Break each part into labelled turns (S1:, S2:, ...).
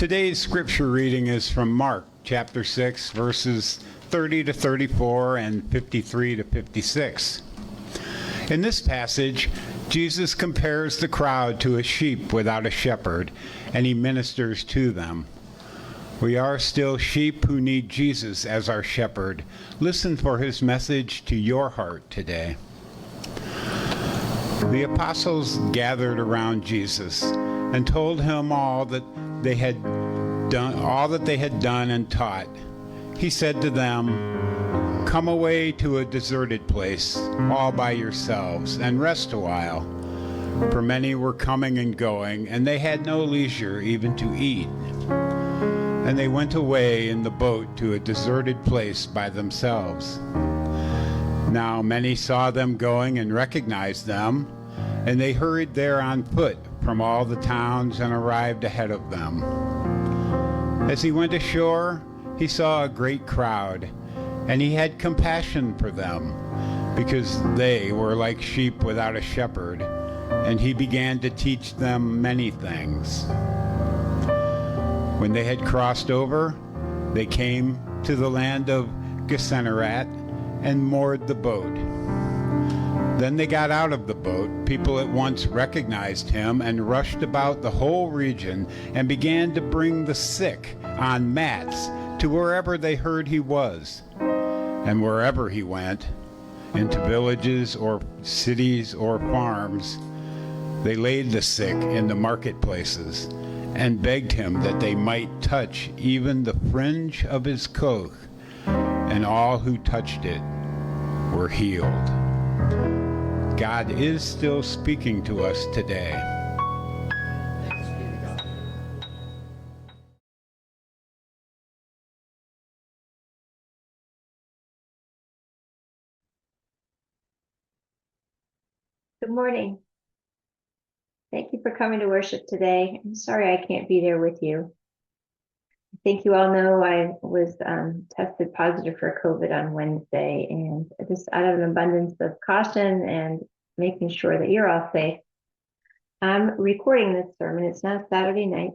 S1: Today's scripture reading is from Mark chapter 6, verses 30 to 34 and 53 to 56. In this passage, Jesus compares the crowd to a sheep without a shepherd, and he ministers to them. We are still sheep who need Jesus as our shepherd. Listen for his message to your heart today. The apostles gathered around Jesus and told him all that they had done and taught. He said to them, "Come away to a deserted place, all by yourselves, and rest a while." For many were coming and going, and they had no leisure even to eat. And they went away in the boat to a deserted place by themselves. Now many saw them going and recognized them, and they hurried there on foot from all the towns and arrived ahead of them. As he went ashore, he saw a great crowd, and he had compassion for them, because they were like sheep without a shepherd, and he began to teach them many things. When they had crossed over, they came to the land of Gennesaret and moored the boat. Then they got out of the boat. People at once recognized him and rushed about the whole region and began to bring the sick on mats to wherever they heard he was. And wherever he went, into villages or cities or farms, they laid the sick in the marketplaces and begged him that they might touch even the fringe of his coat, and all who touched it were healed. God is still speaking to us today.
S2: Good morning. Thank you for coming to worship today. I'm sorry I can't be there with you. I think you all know I was tested positive for COVID on Wednesday, and just out of an abundance of caution and making sure that you're all safe, I'm recording this sermon. It's now Saturday night.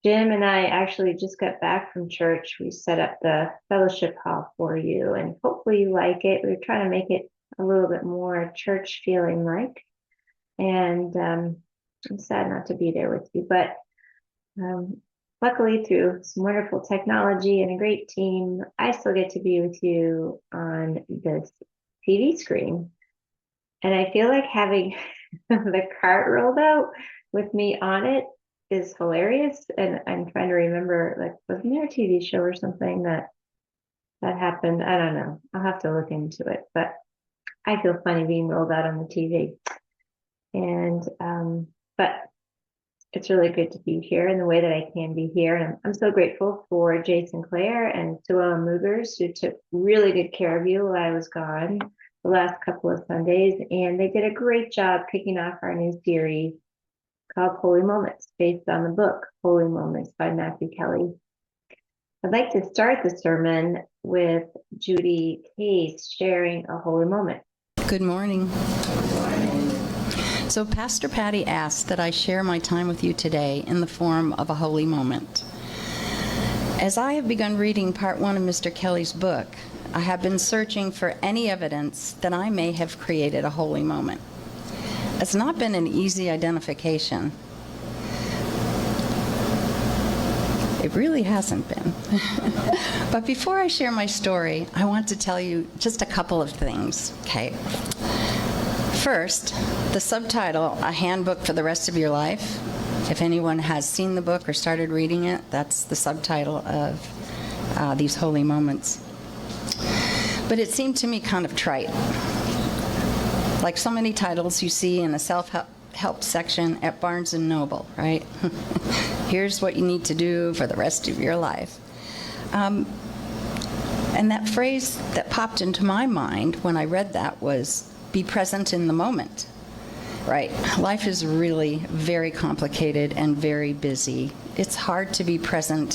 S2: Jim and I actually just got back from church. We set up the fellowship hall for you, and hopefully you like it. We're trying to make it a little bit more church feeling like. And I'm sad not to be there with you, but luckily through some wonderful technology and a great team, I still get to be with you on this TV screen. And I feel like having the cart rolled out with me on it is hilarious. And I'm trying to remember, like, wasn't there a TV show or something that happened? I don't know. I'll have to look into it, but I feel funny being rolled out on the TV. And but it's really good to be here in the way that I can be here. And I'm so grateful for Jason Clare and Sue Ellen Movers, who took really good care of you while I was gone the last couple of Sundays. And they did a great job kicking off our new series called Holy Moments, based on the book Holy Moments by Matthew Kelly. I'd like to start the sermon with Judi Case sharing a holy moment.
S3: Good morning. So Pastor Patty asked that I share my time with you today in the form of a holy moment. As I have begun reading part 1 of Mr. Kelly's book, I have been searching for any evidence that I may have created a holy moment. It's not been an easy identification. It really hasn't been. But before I share my story, I want to tell you just a couple of things, okay? First, the subtitle, A Handbook for the Rest of Your Life. If anyone has seen the book or started reading it, that's the subtitle of these holy moments. But it seemed to me kind of trite. Like so many titles you see in a self-help section at Barnes & Noble, right? Here's what you need to do for the rest of your life. And that phrase that popped into my mind when I read that was, be present in the moment, right? Life is really very complicated and very busy. It's hard to be present,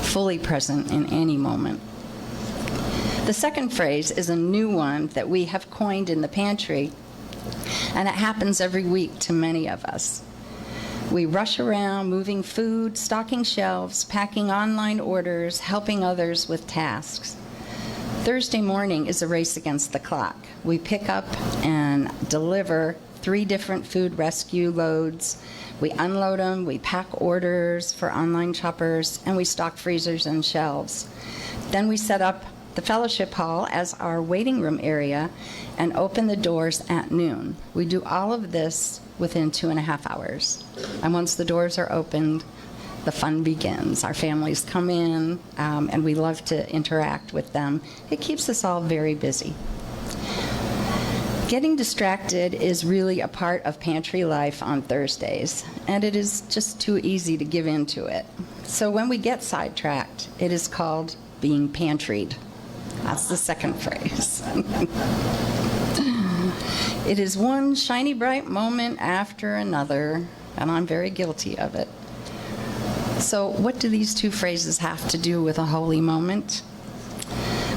S3: fully present in any moment. The second phrase is a new one that we have coined in the pantry, and it happens every week to many of us. We rush around, moving food, stocking shelves, packing online orders, helping others with tasks. Thursday morning is a race against the clock. We pick up and deliver 3 different food rescue loads. We unload them, we pack orders for online shoppers, and we stock freezers and shelves. Then we set up the fellowship hall as our waiting room area and open the doors at noon. We do all of this within 2.5 hours. And once the doors are opened, the fun begins. Our families come in, and we love to interact with them. It keeps us all very busy. Getting distracted is really a part of pantry life on Thursdays, and it is just too easy to give in to it. So when we get sidetracked, it is called being pantried. That's the second phrase. It is one shiny bright moment after another, and I'm very guilty of it. So what do these 2 phrases have to do with a holy moment?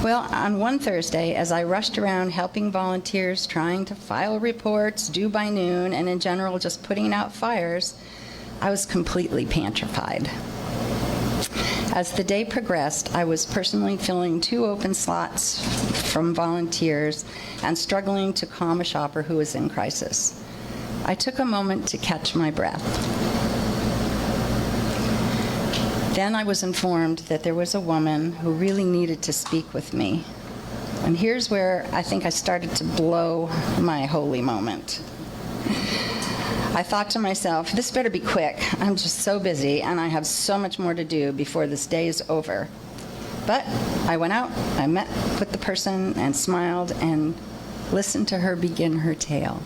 S3: Well, on one Thursday, as I rushed around helping volunteers, trying to file reports due by noon, and in general just putting out fires, I was completely pantrified. As the day progressed, I was personally filling 2 open slots from volunteers and struggling to calm a shopper who was in crisis. I took a moment to catch my breath. Then I was informed that there was a woman who really needed to speak with me. And here's where I think I started to blow my holy moment. I thought to myself, this better be quick. I'm just so busy, and I have so much more to do before this day is over. But I went out, I met with the person and smiled and listened to her begin her tale.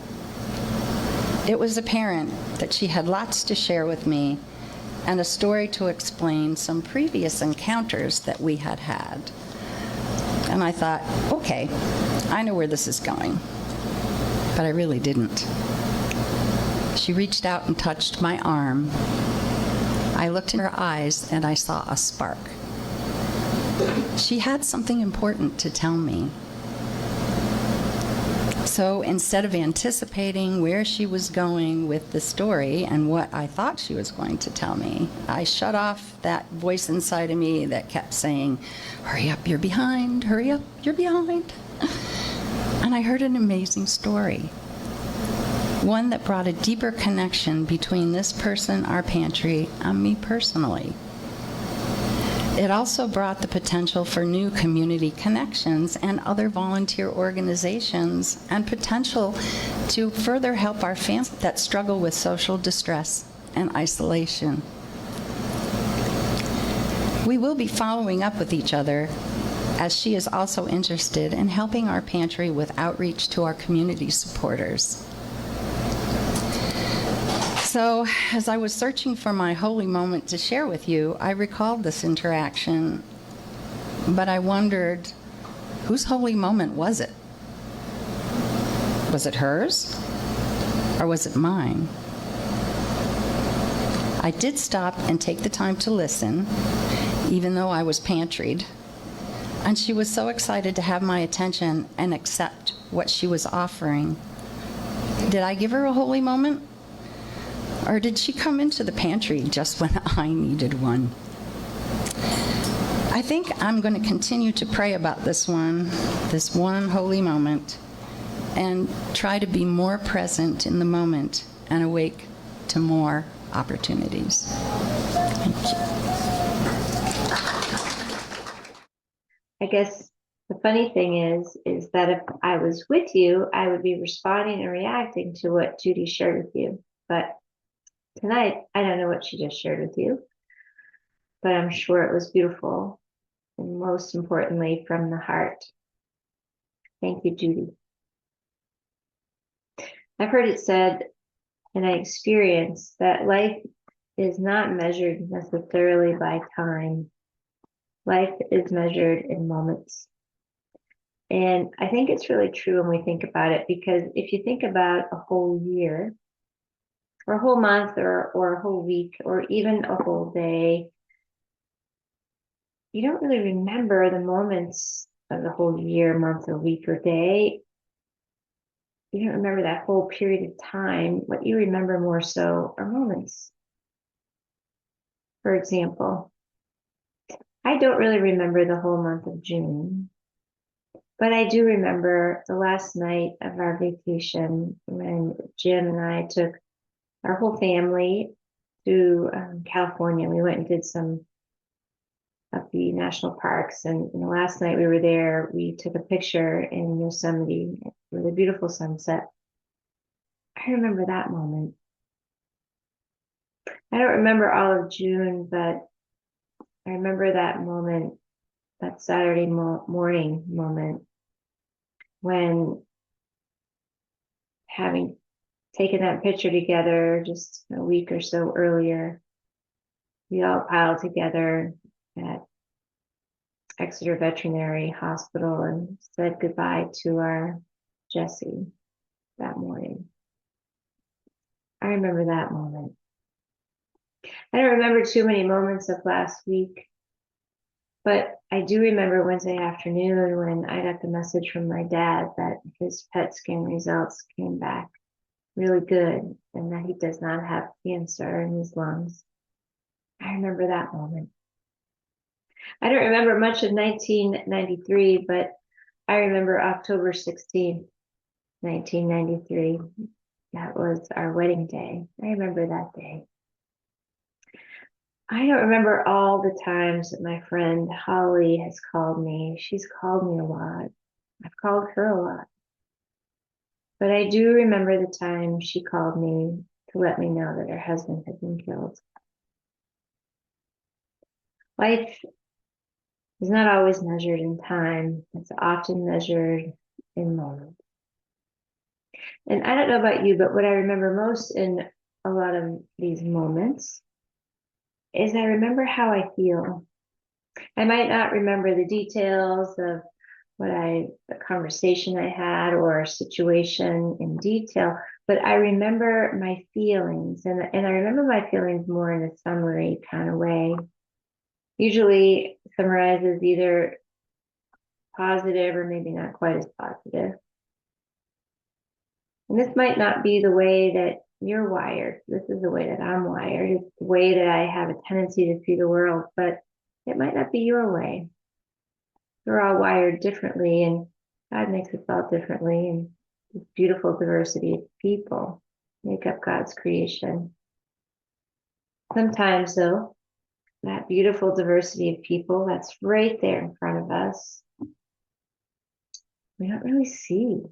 S3: It was apparent that she had lots to share with me and a story to explain some previous encounters that we had had. And I thought, okay, I know where this is going. But I really didn't. She reached out and touched my arm. I looked in her eyes and I saw a spark. She had something important to tell me. So instead of anticipating where she was going with the story and what I thought she was going to tell me, I shut off that voice inside of me that kept saying, hurry up, you're behind, hurry up, you're behind. And I heard an amazing story. One that brought a deeper connection between this person, our pantry, and me personally. It also brought the potential for new community connections and other volunteer organizations, and potential to further help our families that struggle with social distress and isolation. We will be following up with each other, as she is also interested in helping our pantry with outreach to our community supporters. So, as I was searching for my holy moment to share with you, I recalled this interaction, but I wondered, whose holy moment was it? Was it hers, or was it mine? I did stop and take the time to listen, even though I was pantried, and she was so excited to have my attention and accept what she was offering. Did I give her a holy moment? Or did she come into the pantry just when I needed one? I think I'm going to continue to pray about this one holy moment, and try to be more present in the moment and awake to more opportunities. Thank you.
S2: I guess the funny thing is that if I was with you, I would be responding and reacting to what Judi shared with you. But tonight, I don't know what she just shared with you, but I'm sure it was beautiful, and most importantly, from the heart. Thank you, Judi. I've heard it said, and I experienced, that life is not measured necessarily by time. Life is measured in moments. And I think it's really true when we think about it, because if you think about a whole year, or a whole month, or a whole week, or even a whole day, you don't really remember the moments of the whole year, month, or week, or day. You don't remember that whole period of time. What you remember more so are moments. For example, I don't really remember the whole month of June, but I do remember the last night of our vacation when Jim and I took our whole family to California. We went and did some of the national parks. And last night we were there, we took a picture in Yosemite with a beautiful sunset. I remember that moment. I don't remember all of June, but I remember that moment, that Saturday morning moment when, having taken that picture together just a week or so earlier, we all piled together at Exeter Veterinary Hospital and said goodbye to our Jessie that morning. I remember that moment. I don't remember too many moments of last week, but I do remember Wednesday afternoon when I got the message from my dad that his PET scan results came back really good and that he does not have cancer in his lungs. I remember that moment. I don't remember much of 1993, but I remember October 16th, 1993. That was our wedding day. I remember that day. I don't remember all the times that my friend Holly has called me. She's called me a lot. I've called her a lot. But I do remember the time she called me to let me know that her husband had been killed. Life is not always measured in time. It's often measured in moments. And I don't know about you, but what I remember most in a lot of these moments is I remember how I feel. I might not remember the details of the conversation I had or a situation in detail, but I remember my feelings, and I remember my feelings more in a summary kind of way. Usually summarizes either positive or maybe not quite as positive. And this might not be the way that you're wired. This is the way that I'm wired. It's the way that I have a tendency to see the world, but it might not be your way. We're all wired differently, and God makes us all differently. And this beautiful diversity of people make up God's creation. Sometimes, though, that beautiful diversity of people that's right there in front of us, we don't really see.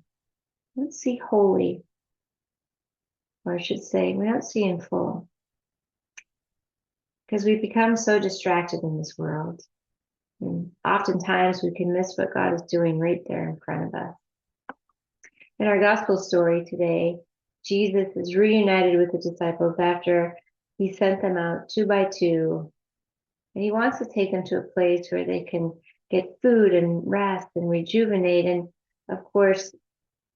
S2: We don't see wholly. Or I should say, we don't see in full. Because we've become so distracted in this world. And oftentimes we can miss what God is doing right there in front of us. In our gospel story today, Jesus is reunited with the disciples after he sent them out 2 by 2. And he wants to take them to a place where they can get food and rest and rejuvenate. And of course,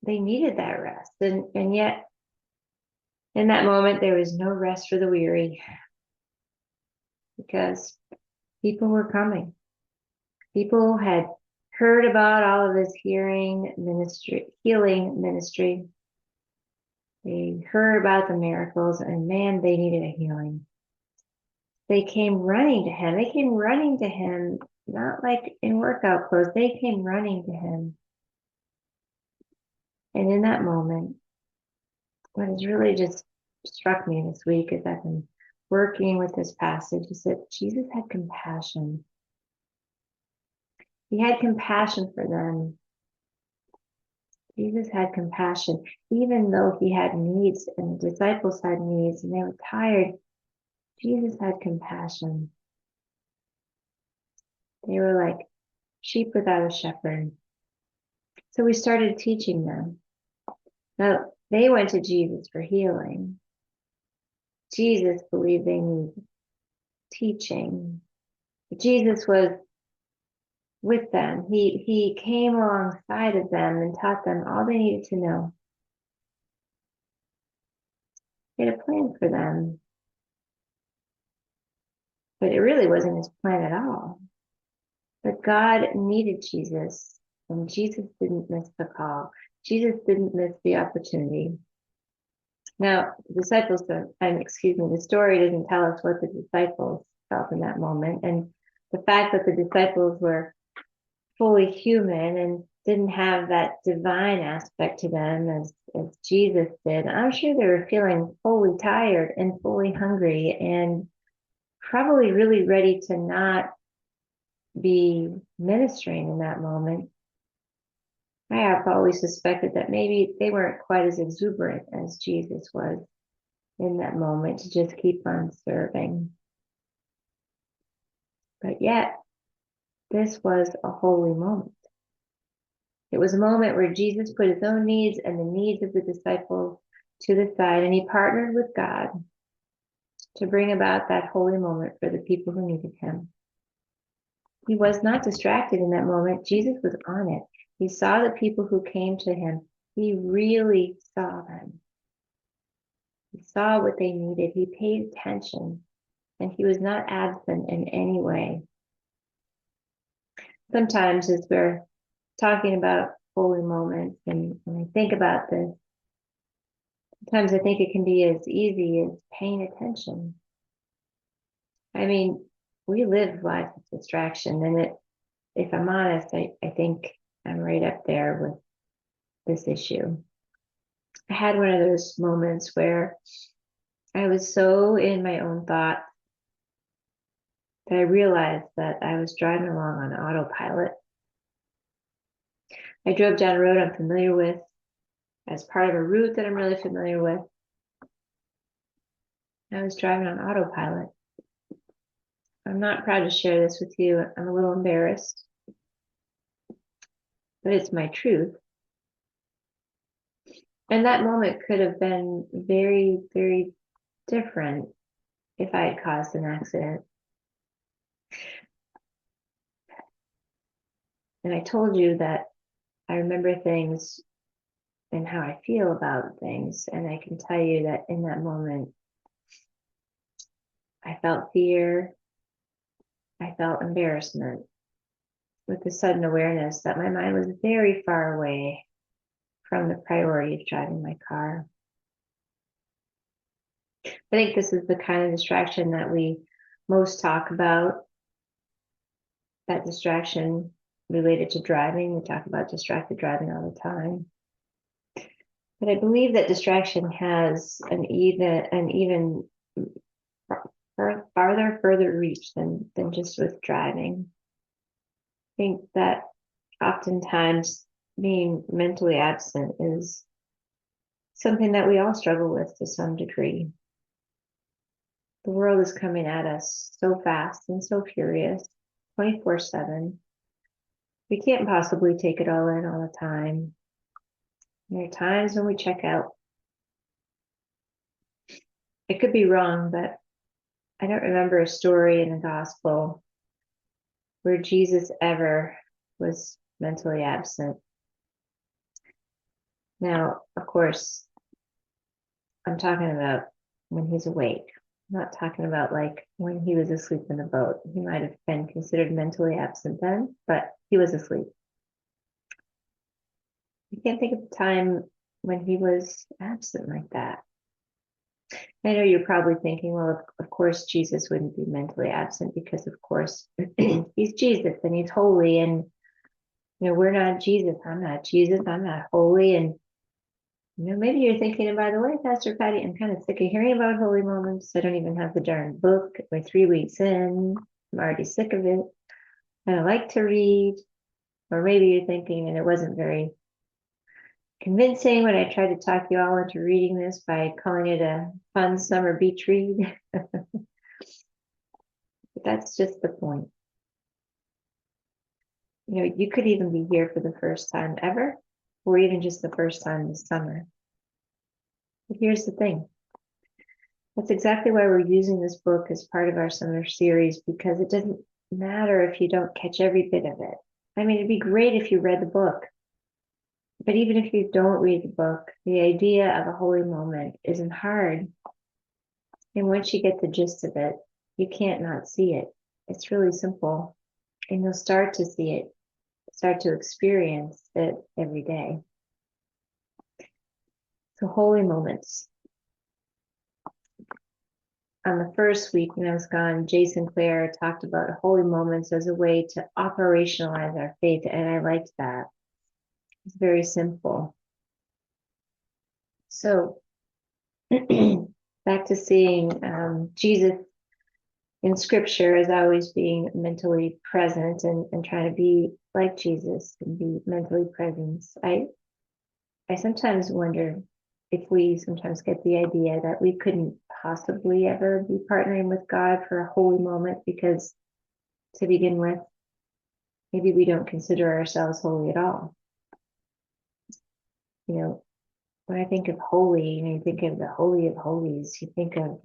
S2: they needed that rest. And yet, in that moment, there was no rest for the weary because people were coming. People had heard about all of his healing ministry. They heard about the miracles, and man, they needed a healing. They came running to him. They came running to him, not like in workout clothes. They came running to him. And in that moment, what has really just struck me this week as I've been working with this passage is that Jesus had compassion. He had compassion for them. Jesus had compassion, even though he had needs and the disciples had needs and they were tired. Jesus had compassion. They were like sheep without a shepherd. So we started teaching them. Now, they went to Jesus for healing. Jesus believed they needed teaching. Jesus was with them. He came alongside of them and taught them all they needed to know. He had a plan for them. But it really wasn't his plan at all. But God needed Jesus, and Jesus didn't miss the call. Jesus didn't miss the opportunity. Now, the story doesn't tell us what the disciples felt in that moment. And the fact that the disciples were fully human and didn't have that divine aspect to them as Jesus did, I'm sure they were feeling fully tired and fully hungry and probably really ready to not be ministering in that moment. I have always suspected that maybe they weren't quite as exuberant as Jesus was in that moment to just keep on serving. But yet, this was a holy moment. It was a moment where Jesus put his own needs and the needs of the disciples to the side, and he partnered with God to bring about that holy moment for the people who needed him. He was not distracted in that moment. Jesus was on it. He saw the people who came to him. He really saw them. He saw what they needed. He paid attention, and he was not absent in any way. Sometimes as we're talking about holy moments, and when I think about this, sometimes I think it can be as easy as paying attention. I mean, we live lives of distraction, and if I'm honest, I think I'm right up there with this issue. I had one of those moments where I was so in my own thought that I realized that I was driving along on autopilot. I drove down a road I'm familiar with as part of a route that I'm really familiar with. I was driving on autopilot. I'm not proud to share this with you. I'm a little embarrassed, but it's my truth. And that moment could have been very, very different if I had caused an accident. And I told you that I remember things and how I feel about things. And I can tell you that in that moment, I felt fear. I felt embarrassment with the sudden awareness that my mind was very far away from the priority of driving my car. I think this is the kind of distraction that we most talk about, that distraction related to driving. We talk about distracted driving all the time. But I believe that distraction has an even further reach than just with driving. I think that oftentimes being mentally absent is something that we all struggle with to some degree. The world is coming at us so fast and so furious, 24/7. We can't possibly take it all in all the time. There are times when we check out. I could be wrong, but I don't remember a story in the gospel where Jesus ever was mentally absent. Now, of course, I'm talking about when he's awake. I'm not talking about like when he was asleep in the boat. He might have been considered mentally absent then, but he was asleep. I can't think of a time when he was absent like that. I know you're probably thinking, well, of course, Jesus wouldn't be mentally absent because, of course, he's Jesus and he's holy. And, we're not Jesus. I'm not Jesus. I'm not holy. And, maybe you're thinking, and by the way, Pastor Patty, I'm kind of sick of hearing about holy moments. I don't even have the darn book. We're 3 weeks in. I'm already sick of it. I don't like to read. Or maybe you're thinking, and it wasn't very convincing when I tried to talk you all into reading this by calling it a fun summer beach read. But that's just the point. You could even be here for the first time ever, or even just the first time this summer. But here's the thing. That's exactly why we're using this book as part of our summer series, because it doesn't matter if you don't catch every bit of it. I mean, it'd be great if you read the book. But even if you don't read the book, the idea of a holy moment isn't hard. And once you get the gist of it, you can't not see it. It's really simple. And you'll start to see it, start to experience it every day. So holy moments. on the first week when I was gone, Jason Clare talked about holy moments as a way to operationalize our faith, and I liked that. It's very simple. So back to seeing Jesus in scripture as always being mentally present and trying to be like Jesus and be mentally present. I sometimes wonder if we sometimes get the idea that we couldn't possibly ever be partnering with God for a holy moment because to begin with, maybe we don't consider ourselves holy at all. You know, when I think of holy, and I think of the Holy of Holies, you think of,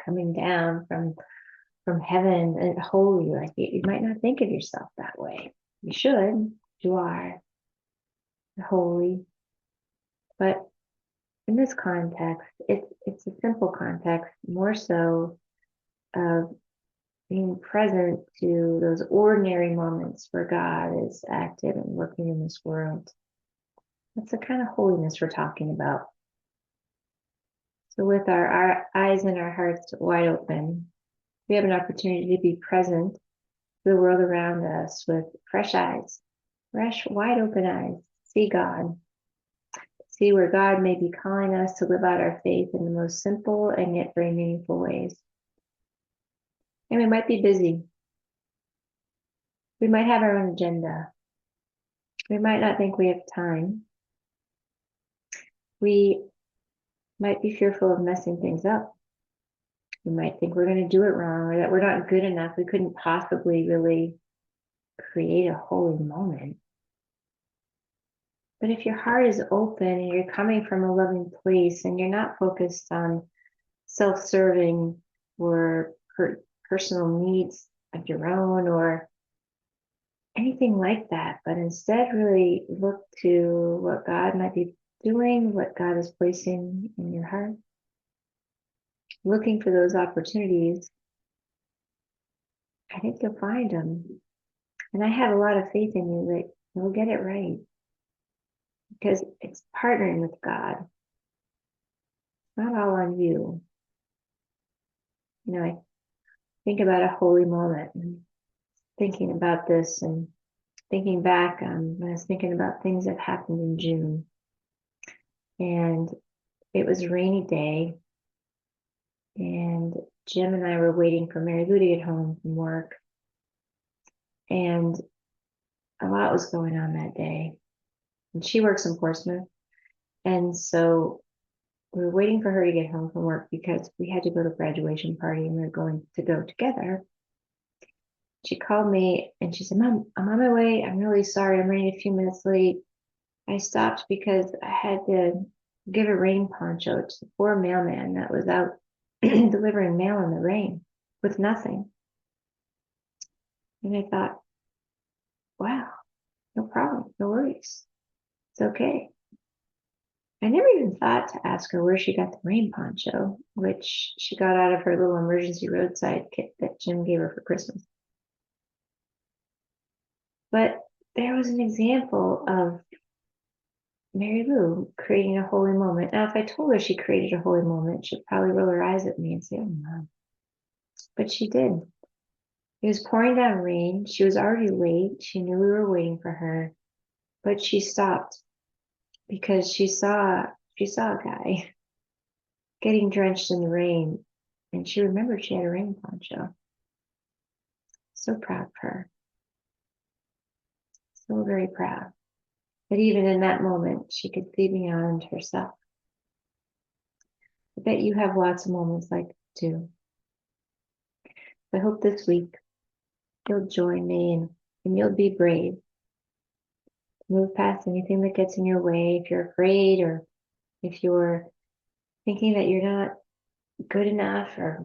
S2: coming down from heaven and holy. Like you might not think of yourself that way. You should. You are holy. But in this context, it's a simple context, more so of being present to those ordinary moments where God is active and working in this world. That's the kind of holiness we're talking about. So with our eyes and our hearts wide open, we have an opportunity to be present to the world around us with fresh eyes, fresh, wide open eyes, see God, see where God may be calling us to live out our faith in the most simple and yet very meaningful ways. And we might be busy. We might have our own agenda. We might not think we have time. We might be fearful of messing things up. We might think we're going to do it wrong or that we're not good enough. We couldn't possibly really create a holy moment. But if your heart is open and you're coming from a loving place and you're not focused on self-serving or personal needs of your own or anything like that, but instead really look to what God might be doing, what God is placing in your heart, looking for those opportunities, I think you'll find them. And I have a lot of faith in you that you'll get it right because it's partnering with God. It's not all on you. I think about a holy moment and thinking about this and thinking back when I was thinking about things that happened in June. And it was a rainy day and Jim and I were waiting for Mary Lou to get home from work. And a lot was going on that day. And she works in Portsmouth. And so we were waiting for her to get home from work because we had to go to a graduation party and we were going to go together. She called me and she said, Mom, I'm on my way. I'm really sorry. I'm running a few minutes late. I stopped because I had to give a rain poncho to the poor mailman that was out delivering mail in the rain with nothing. And I thought, wow, no problem, no worries. It's okay. I never even thought to ask her where she got the rain poncho, which she got out of her little emergency roadside kit that Jim gave her for Christmas. But there was an example of Mary Lou creating a holy moment. Now, if I told her she created a holy moment, she'd probably roll her eyes at me and say, oh, Mom. But she did. It was pouring down rain. She was already late. She knew we were waiting for her, but she stopped because she saw a guy getting drenched in the rain, and she remembered she had a rain poncho. So proud of her. So very proud. But even in that moment, she could see beyond herself. I bet you have lots of moments like that too. I hope this week you'll join me and you'll be brave. Move past anything that gets in your way. If you're afraid or if you're thinking that you're not good enough or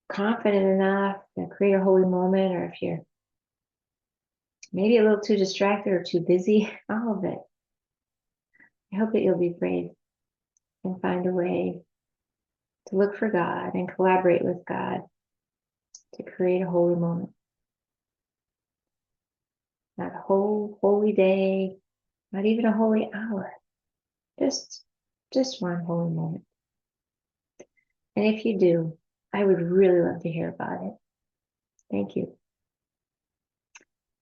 S2: confident enough to create a holy moment, or if you're maybe a little too distracted or too busy, all of it. I hope that you'll be brave and find a way to look for God and collaborate with God to create a holy moment. Not a whole holy day, not even a holy hour, just one holy moment. And if you do, I would really love to hear about it. Thank you.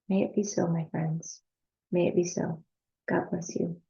S2: May it be so, my friends. May it be so. God bless you.